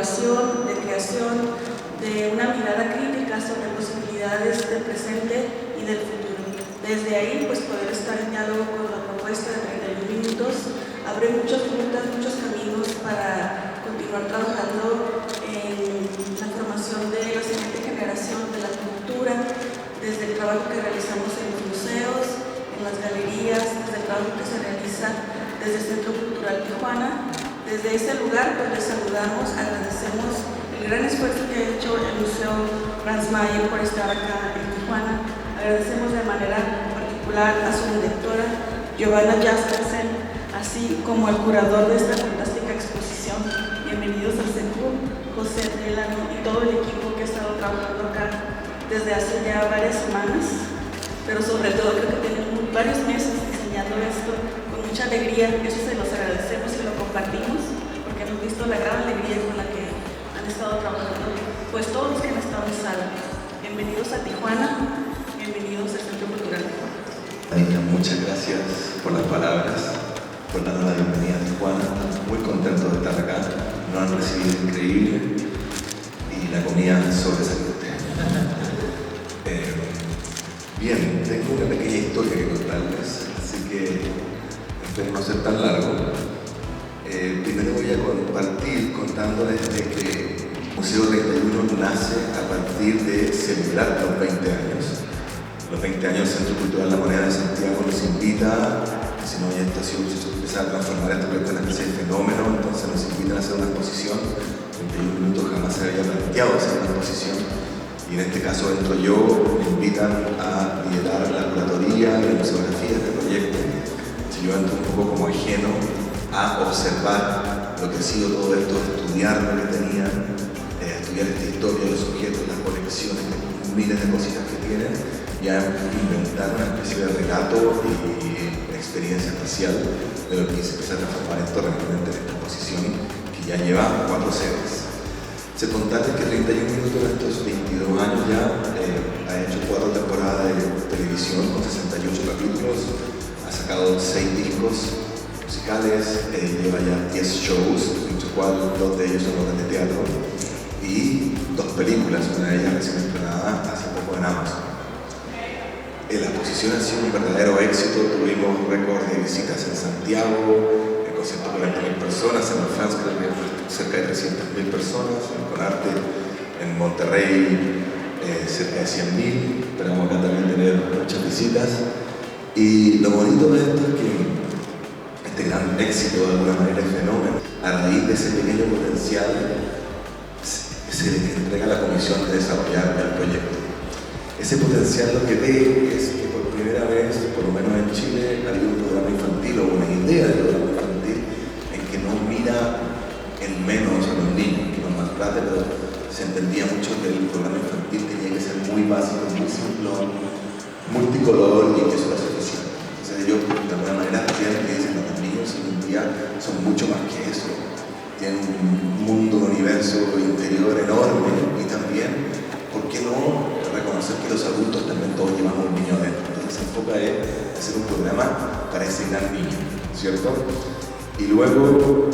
innovación, de creación, de una mirada crítica sobre posibilidades del presente y del futuro. Desde ahí, pues poder estar en diálogo con la propuesta de 31 minutos abre muchas rutas, muchos caminos para continuar trabajando en la formación de la siguiente generación de la cultura, desde el trabajo que realizamos en los museos, en las galerías, desde el trabajo que se realiza desde el Centro Cultural Tijuana. Desde ese lugar, pues les saludamos, agradecemos el gran esfuerzo que ha hecho el Museo Franz Mayer por estar acá en Tijuana. Agradecemos de manera particular a su directora, Giovanna Jaspersen, así como al curador de esta fantástica exposición. Bienvenidos al CECUM, José Delano y todo el equipo que ha estado trabajando acá desde hace ya varias semanas, pero sobre todo creo que tenemos varios meses diseñando esto con mucha alegría. Eso se los agradecemos y lo compartimos, porque hemos visto la gran alegría con la que han estado trabajando, pues todos los que han estado en sala. Bienvenidos a Tijuana. Bienvenidos al Centro Cultural. Anita, muchas gracias por las palabras, por darnos la bienvenida a Tijuana. Estamos muy contentos de estar acá. Nos han recibido increíble y la comida sobresaliente. Bien, tengo una pequeña historia que contarles, así que espero no ser tan largo. Primero voy a compartir contándoles de que Museo 31 nace a partir de celebrar los 20 años. Los 20 años del Centro Cultural La Moneda de Santiago nos invita, si no hay estación, se empieza a transformar esto en una especie de fenómeno, entonces nos invitan a hacer una exposición. 31 minutos jamás se había planteado hacer una exposición, y en este caso entro yo, me invitan a liderar la curatoría y la museografía de este proyecto. Si yo entro un poco como ajeno a observar lo que ha sido todo esto, estudiar lo que tenían, estudiar esta historia de los objetos, las colecciones, miles de cositas que tienen, y a inventar una especie de relato y experiencia espacial de lo que se empieza a transformar esto realmente en esta exposición que ya lleva 4 series. Se contarles que 31 minutos en estos 22 años ya ha hecho 4 temporadas de televisión con 68 capítulos, ha sacado 6 discos musicales, lleva ya 10 shows, entre los cuales 2 de ellos son obras de teatro, y 2 películas, una de ellas recién estrenada hace poco en Amazon. La exposición ha sido un verdadero éxito, tuvimos récord de visitas en Santiago, con 140.000 personas, en el France creo que cerca de 300.000 personas, en Conarte, en Monterrey cerca de 100.000, esperamos acá también tener muchas visitas. Y lo bonito de esto es que este gran éxito, de alguna manera, es fenómeno. A raíz de ese pequeño potencial se le entrega la comisión de desarrollar el proyecto. Ese potencial lo que ve es que por primera vez, por lo menos en Chile, había un programa infantil o una idea de programa infantil en que no mira en menos a los niños, que los maltrate, pero se entendía mucho que el programa infantil tenía que ser muy básico, muy simplón, multicolor, y que eso era suficiente. Entonces ellos de alguna manera tienen que decir, los niños hoy en día son mucho más que eso. Tienen un mundo, un universo interior enorme, y también, ¿por qué no reconocer que los adultos también todos llevamos un niño adentro? Entonces se enfoca en hacer un programa para ese gran niño, ¿cierto? Y luego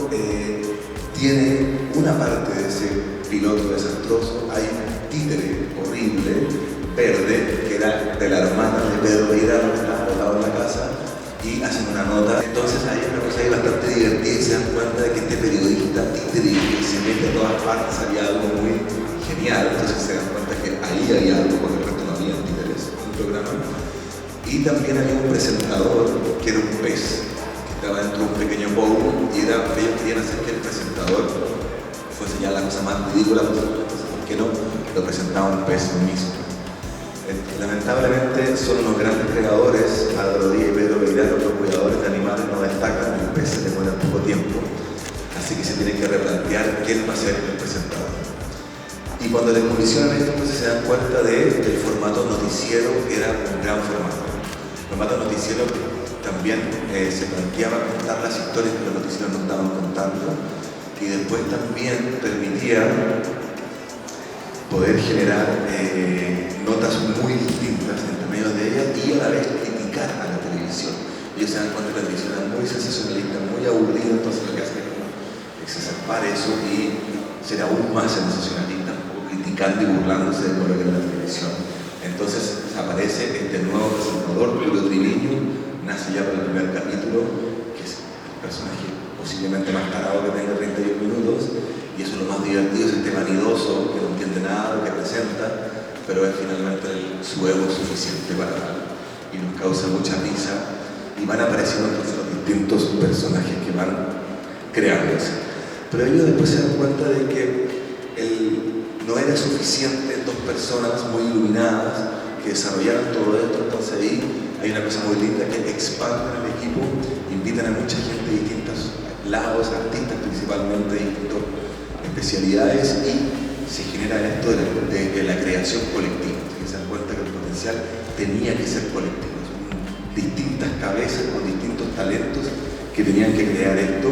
tiene una parte de ese piloto desastroso, hay un títere horrible, verde, que era de la hermana de Pedro Beirán, que estaba botado en la casa, y hacen una nota. Entonces hay una cosa ahí bastante divertida y se dan cuenta de que este periodista títere que se mete a todas partes había algo muy genial. Entonces se dan cuenta que ahí había algo, porque el resto no había títeres en el programa. Y también había un presentador que era un pez, que estaba dentro de un pequeño bowl, y ellos querían hacer que el presentador fuese ya la cosa más ridícula posible. Entonces, ¿por qué no lo presentaba un pez mismo? Lamentablemente son los grandes creadores, Álvaro Díaz y Pedro Beirán, los cuidadores de animales no destacan, el pez se demora poco tiempo, así que se tiene que replantear quién va a ser el presentador. Y cuando les comisionan esto, entonces se dan cuenta de que el formato noticiero era un gran formato. El formato noticiero también se planteaba contar las historias que los noticieros nos estaban contando, y después también permitía poder generar notas muy distintas entre medio de ellas y a la vez criticar a la televisión. Ellos se dan cuenta que la televisión era muy sensacionalista, muy aburrida, entonces lo que hacen es como exacerbar eso y ser aún más sensacionalista, un poco criticando y burlándose de todo lo que era la televisión. Entonces aparece este nuevo presentador, Julio Triviño, nace ya por el primer capítulo, que es el personaje posiblemente más tarado que tenga 31 minutos, y eso es lo más divertido, es este vanidoso que no entiende nada de lo que presenta, pero es finalmente su ego suficiente para algo, y nos causa mucha risa, y van apareciendo entonces los distintos personajes que van creándose. Pero ellos después se dan cuenta de que no era suficiente dos personas muy iluminadas que desarrollaran todo esto. Entonces ahí hay una cosa muy linda, que expanden el equipo, invitan a mucha gente de distintos lados, artistas principalmente, de distintas especialidades, y se genera esto de la creación colectiva. Que se dan cuenta que el potencial tenía que ser colectivo. Son distintas cabezas con distintos talentos que tenían que crear esto,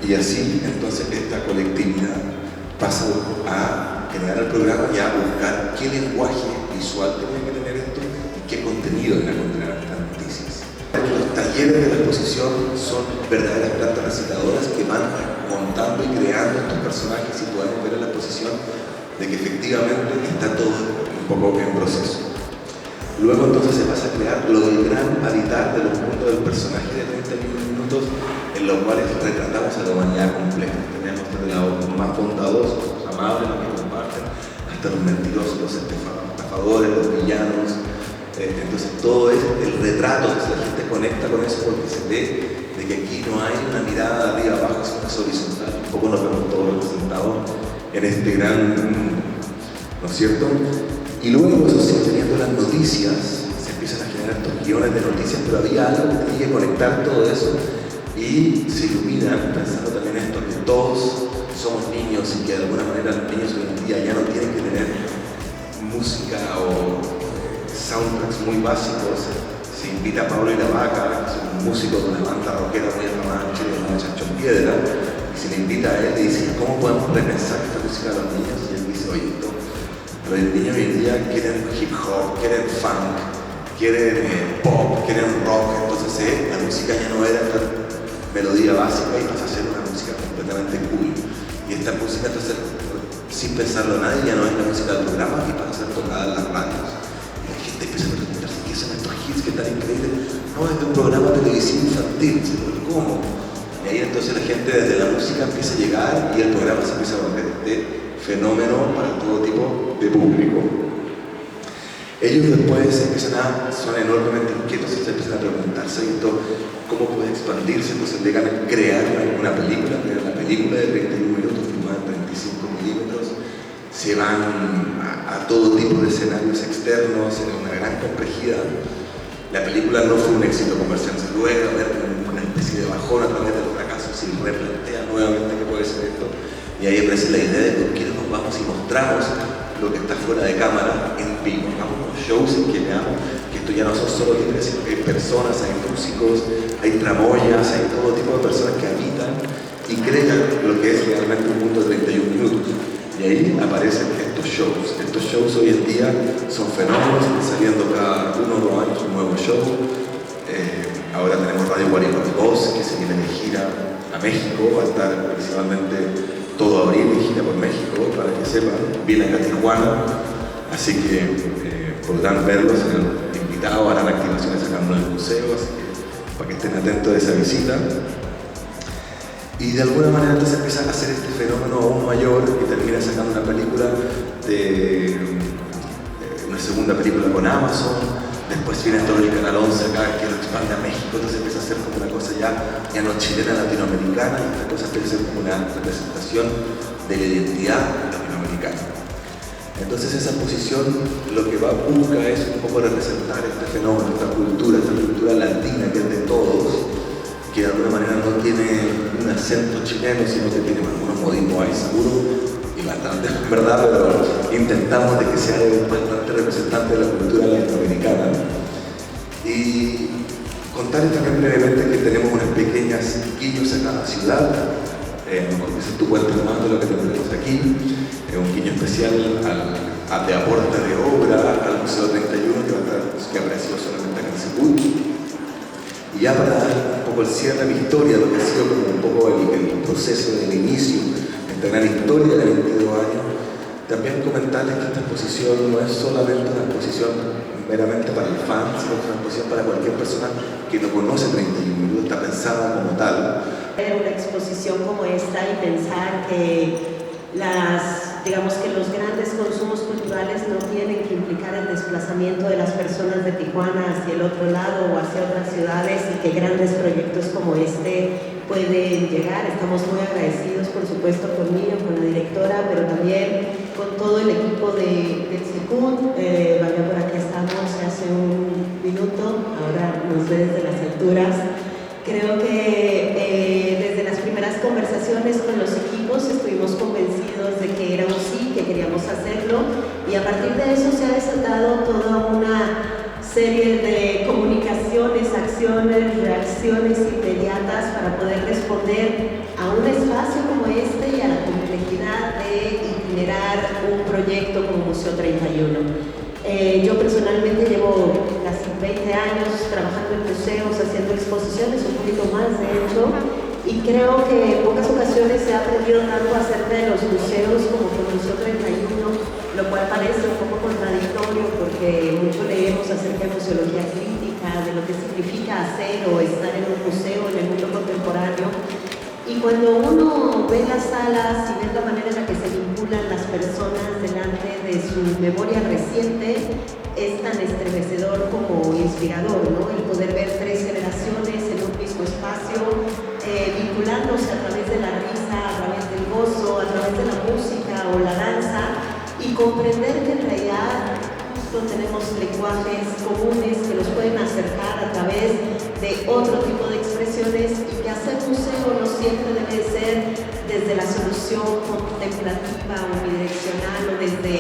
y así entonces esta colectividad pasa a crear el programa y a buscar qué lenguaje visual tenía que tener esto y qué contenido tenía que contener estas noticias. Los talleres de la exposición son verdaderas plantas recitadoras que van montando y creando estos personajes, y podemos ver en la exposición de que efectivamente está todo un poco en proceso. Luego entonces se pasa a crear lo del gran habitar de los mundos del personaje de 31 minutos, en los cuales retratamos a la humanidad completa. Tenemos desde el lado más bondadosos, los amables, los que comparten, hasta los mentirosos, los estafadores, los villanos. Entonces todo es el retrato, la gente conecta con eso porque se ve de que aquí no hay una mirada de arriba abajo, sino que es horizontal. Un poco nos vemos todos representados en este gran mundo, ¿no es cierto? Y luego, eso sí, teniendo las noticias, se empiezan a generar estos guiones de noticias, pero había algo que tenía que conectar todo eso, y se iluminan pensando también esto, que todos somos niños y que de alguna manera los niños hoy en día ya no tienen que tener música o soundtracks muy básicos. Se invita a Pablo y la Vaca, que es un músico de una banda rockera muy afamada en Chile, llamada Chancho Piedra, y se le invita a él y dice: ¿cómo podemos repensar esta música a los niños? Y él dice: oye, los niños hoy en día quieren hip hop, quieren funk, quieren pop, quieren rock. Entonces la música ya no era esta melodía básica y pasa a ser una música completamente cool. Y esta música, entonces, sin pensarlo nadie, ya no es la música del programa y pasa a ser tocada en las radios. Y la gente empieza a preguntarse: ¿qué son estos hits que tan increíbles? No, es de un programa televisivo infantil. ¿Cómo? Y ahí entonces la gente desde la música empieza a llegar y el programa se empieza a volver fenómeno para todo tipo de público. Ellos después son enormemente inquietos y se empiezan a preguntarse esto, cómo puede expandirse. Entonces llegan a crear una película, la película de 31 minutos filmada en 35 milímetros. Se van a todo tipo de escenarios externos, en una gran complejidad. La película no fue un éxito comercial, se logra ver una especie de bajón a través del fracaso, se replantea nuevamente qué puede ser esto. Y ahí aparece la idea de por qué no nos vamos y mostramos lo que está fuera de cámara en vivo. Hagamos unos shows en que veamos que esto ya no son solo títeres, sino que hay personas, hay músicos, hay tramoyas, hay todo tipo de personas que habitan y crean lo que es realmente un mundo de 31 minutos. Y ahí aparecen estos shows. Estos shows hoy en día son fenómenos, saliendo cada 1 o 2 años un nuevo show. Ahora tenemos Radio Guarico 2, que se viene de gira a México, va a estar principalmente todo abril de gira por México, para que sepan. Viene acá a Tijuana, así que podrán verlos, serán invitados, harán activaciones acá en el museo, así que para que estén atentos de esa visita. Y de alguna manera entonces empiezan a hacer este fenómeno aún mayor y termina sacando una película una segunda película con Amazon. Después viene todo el Canal 11 acá, que lo expande a México, entonces empieza a ser como una cosa ya no chilena, latinoamericana, y esta cosa empieza a ser como una representación de la identidad latinoamericana. Entonces esa posición lo que busca es un poco representar este fenómeno, esta cultura latina que es de todos, que de alguna manera no tiene un acento chileno, sino que tiene algunos modismos ahí seguro, y bastante, en verdad, pero intentamos de que sea bastante representante de la cultura latinoamericana. Y contarles también brevemente que tenemos unas pequeñas guiños a cada ciudad. Porque si tú cuentas más de lo que tenemos aquí, un guiño especial de aporte de obra al Museo 31, que apareció solamente acá en Seúl. Y ya para dar un poco el cierre a mi historia, lo que ha sido como un poco el proceso del inicio, esta gran historia de 22 años. También comentarles que esta exposición no es solamente una exposición meramente para el fan, sino que es una exposición para cualquier persona que no conoce 31 minutos, está pensada como tal. Ver una exposición como esta y pensar que digamos que los grandes consumos culturales no tienen que implicar el desplazamiento de las personas de Tijuana hacia el otro lado o hacia otras ciudades, y que grandes proyectos como este pueden llegar. Estamos muy agradecidos, por supuesto, con Miriam, con la directora, pero también con todo el equipo del SECUN. Vaya, por aquí estamos hace un minuto, ahora nos ve desde las alturas. Creo que desde las primeras conversaciones con los equipos estuvimos convencidos de que era un sí, que queríamos hacerlo, y a partir de eso se ha desatado toda una serie de comunicaciones, acciones, reacciones inmediatas para poder responder a un espacio como este y a la complejidad de generar un proyecto como Museo 31. Yo personalmente llevo casi 20 años trabajando en museos, haciendo exposiciones, un poquito más de hecho, y creo que en pocas ocasiones se ha aprendido tanto acerca de los museos como con el Museo 31, lo cual parece un poco contradictorio porque mucho leemos acerca de museología crítica, de lo que significa hacer o estar en un museo en el mundo contemporáneo. Y cuando uno ve las salas y ve la manera en la que se vinculan las personas delante de su memoria reciente, es tan estremecedor como inspirador, ¿no? El poder ver 3 generaciones en un mismo espacio, vinculándose a través de la risa, a través del gozo, a través de la música o la danza, y comprender que en realidad justo tenemos lenguajes comunes que nos pueden acercar a través de otro tipo de expresiones, y que hacer museo no siempre debe ser desde la solución contemplativa, unidireccional, o desde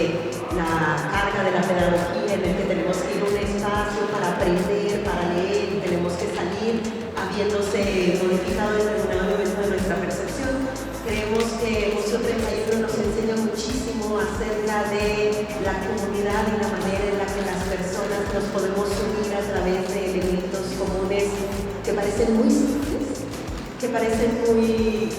la carga de la pedagogía en el que tenemos que ir a un espacio para aprender, para leer, y tenemos que salir habiéndose modificado en determinado momento de nuestra percepción. Creemos que Museo 31 nos enseña muchísimo acerca de la comunidad y la manera en la que las personas nos podemos unir a través de elementos comunes que parecen muy simples, que parecen muy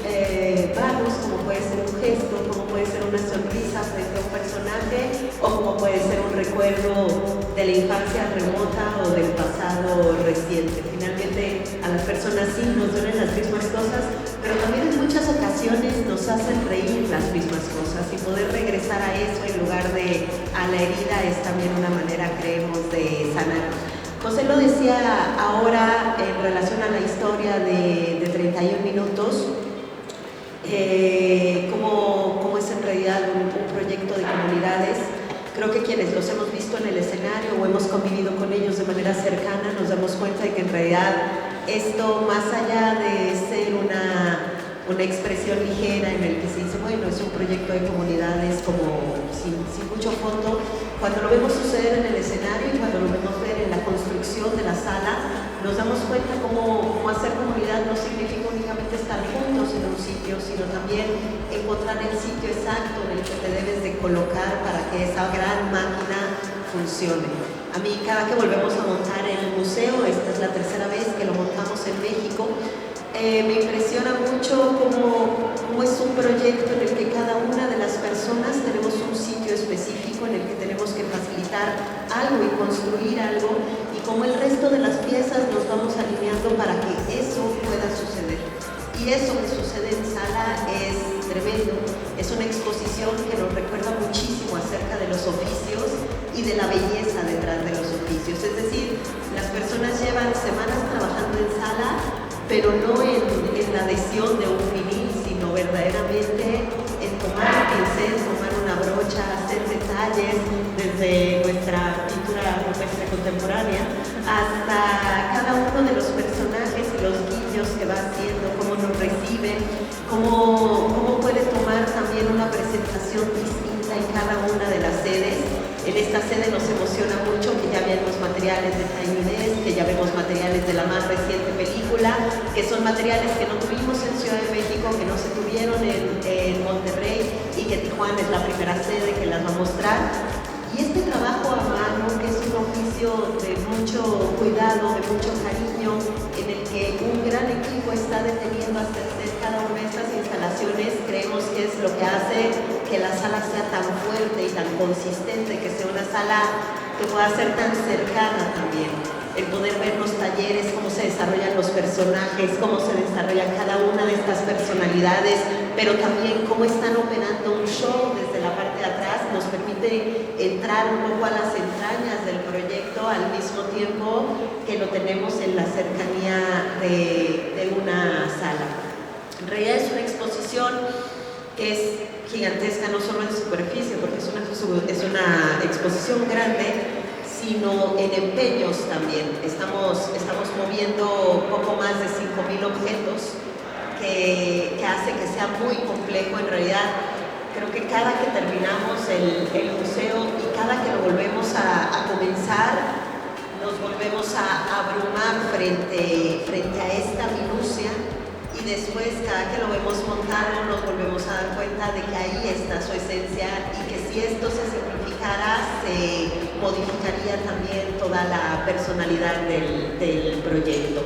vagos, como puede ser un gesto, como puede ser una sonrisa frente a un personaje, o como puede ser un recuerdo de la infancia remota o del pasado reciente. Finalmente, a las personas sí nos duelen las mismas cosas, pero también en muchas ocasiones nos hacen reír las mismas cosas, y poder regresar a eso en lugar de a la herida es también una manera, creemos, de sanar. José lo decía ahora en relación a la historia de 31 minutos, cómo es en realidad un proyecto de comunidades. Creo que quienes los hemos visto en el escenario o hemos convivido con ellos de manera cercana nos damos cuenta de que en realidad esto, más allá de ser una expresión ligera en el que se dice, bueno, es un proyecto de comunidades como sin mucho fondo, cuando lo vemos suceder en el escenario y cuando lo vemos ver en la construcción de la sala, nos damos cuenta cómo hacer comunidad no significa únicamente estar juntos en un sitio, sino también encontrar el sitio exacto en el que te debes de colocar para que esa gran máquina funcione. A mí, cada que volvemos a montar el museo, esta es la 3ª vez que lo montamos en México, me impresiona mucho cómo es un proyecto en el que cada una de las personas tenemos un sitio específico en el que tenemos que facilitar algo y construir algo, y cómo el resto de las piezas nos vamos alineando para que eso pueda suceder. Y eso que sucede en sala es tremendo. Es una exposición que nos recuerda muchísimo acerca de los oficios y de la belleza detrás de los oficios. Es decir, las personas llevan semanas trabajando en sala, pero no en la adhesión de un vinil, sino verdaderamente en tomar un pincel, tomar una brocha, hacer detalles desde nuestra pintura rupestre contemporánea hasta cada uno de los personajes y los guiños que va haciendo, cómo nos reciben, cómo puede tomar también una presentación distinta en cada una de las sedes. En esta sede nos emociona mucho que ya vemos materiales de Tiny Desk, que ya vemos materiales de la más reciente película, que son materiales que no tuvimos en Ciudad de México, que no se tuvieron en Monterrey, y que Tijuana es la primera sede que las va a mostrar. Y este trabajo a mano, que es un oficio de mucho cuidado, de mucho cariño, en el que un gran equipo está deteniendo hasta hacer cada una de estas instalaciones, creemos que es lo que hace que la sala sea tan fuerte y tan consistente, que sea una sala que pueda ser tan cercana también. El poder ver los talleres, cómo se desarrollan los personajes, cómo se desarrolla cada una de estas personalidades, pero también cómo están operando un show desde la parte de atrás, nos permite entrar un poco a las entrañas del proyecto al mismo tiempo que lo tenemos en la cercanía de una sala. En realidad es una exposición que es gigantesca, no solo en superficie, porque es una exposición grande, sino en empeños también. Estamos moviendo poco más de 5.000 objetos que hace que sea muy complejo. En realidad, creo que cada que terminamos el museo y cada que lo volvemos a comenzar, nos volvemos a abrumar frente a esta minucia, y después cada que lo vemos montado nos volvemos a dar cuenta de que ahí está su esencia, y que si esto se simplificara, se modificaría también toda la personalidad del proyecto.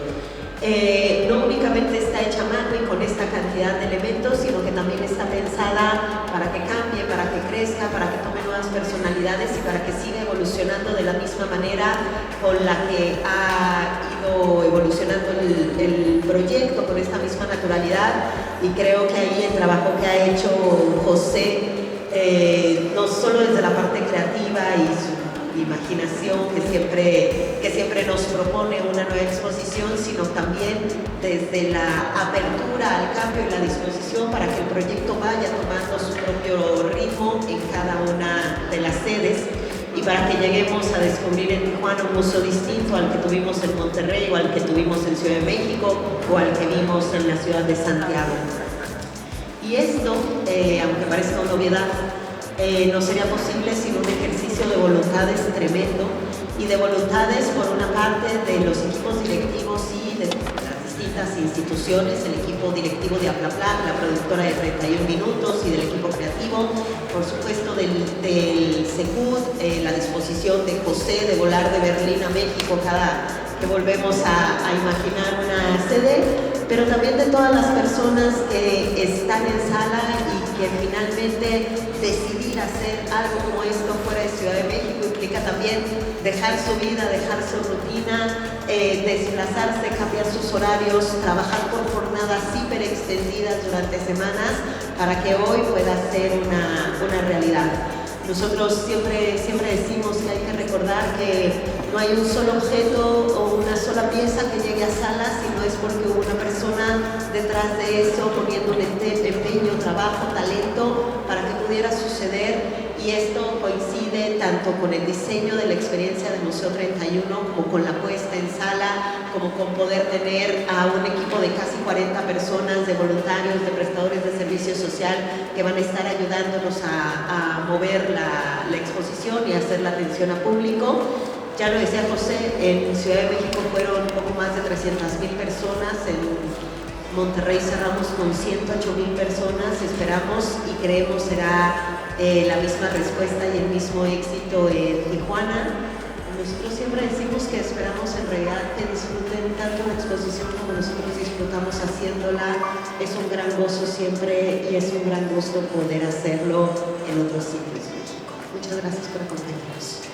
No únicamente está hecha a mano y con esta cantidad de elementos, sino que también está pensada para que cambie, para que crezca, para que tome nuevas personalidades y para que siga evolucionando de la misma manera con la que ha ido evolucionando el proyecto, con esta misma naturalidad. Y creo que ahí el trabajo que ha hecho José, no solo desde la parte creativa y su imaginación que siempre nos propone una nueva exposición, sino también desde la apertura al cambio y la disposición para que el proyecto vaya tomando su propio ritmo en cada una de las sedes, y para que lleguemos a descubrir en Tijuana un museo distinto al que tuvimos en Monterrey, o al que tuvimos en Ciudad de México, o al que vimos en la ciudad de Santiago. Y esto, aunque parezca una obviedad, no sería posible sin un ejercicio de voluntades tremendo, y de voluntades por una parte de los equipos directivos y de las distintas instituciones, el equipo directivo de Aplapla, la productora de 31 Minutos, y del equipo creativo, por supuesto del Secud, la disposición de José de volar de Berlín a México cada que volvemos a imaginar una sede, pero también de todas las personas que están en sala y que finalmente decidir hacer algo como esto fuera de Ciudad de México implica también dejar su vida, dejar su rutina, desplazarse, cambiar sus horarios, trabajar por jornadas hiper extendidas durante semanas para que hoy pueda ser una realidad. Nosotros siempre decimos que hay que recordar que no hay un solo objeto o una sola pieza que llegue a sala, sino es porque hubo una persona detrás de eso poniendo un empeño, trabajo, talento para que pudiera suceder. Y esto coincide tanto con el diseño de la experiencia del Museo 31 como con la puesta en sala, como con poder tener a un equipo de casi 40 personas, de voluntarios, de prestadores de servicio social, que van a estar ayudándonos a mover la exposición y a hacer la atención a público. Ya lo decía José, en Ciudad de México fueron poco más de 300,000 personas, en Monterrey cerramos con 108,000 personas, esperamos y creemos será la misma respuesta y el mismo éxito en Tijuana. Nosotros siempre decimos que esperamos en realidad que disfruten tanto la exposición como nosotros disfrutamos haciéndola. Es un gran gozo siempre y es un gran gusto poder hacerlo en otros sitios de México. Muchas gracias por acompañarnos.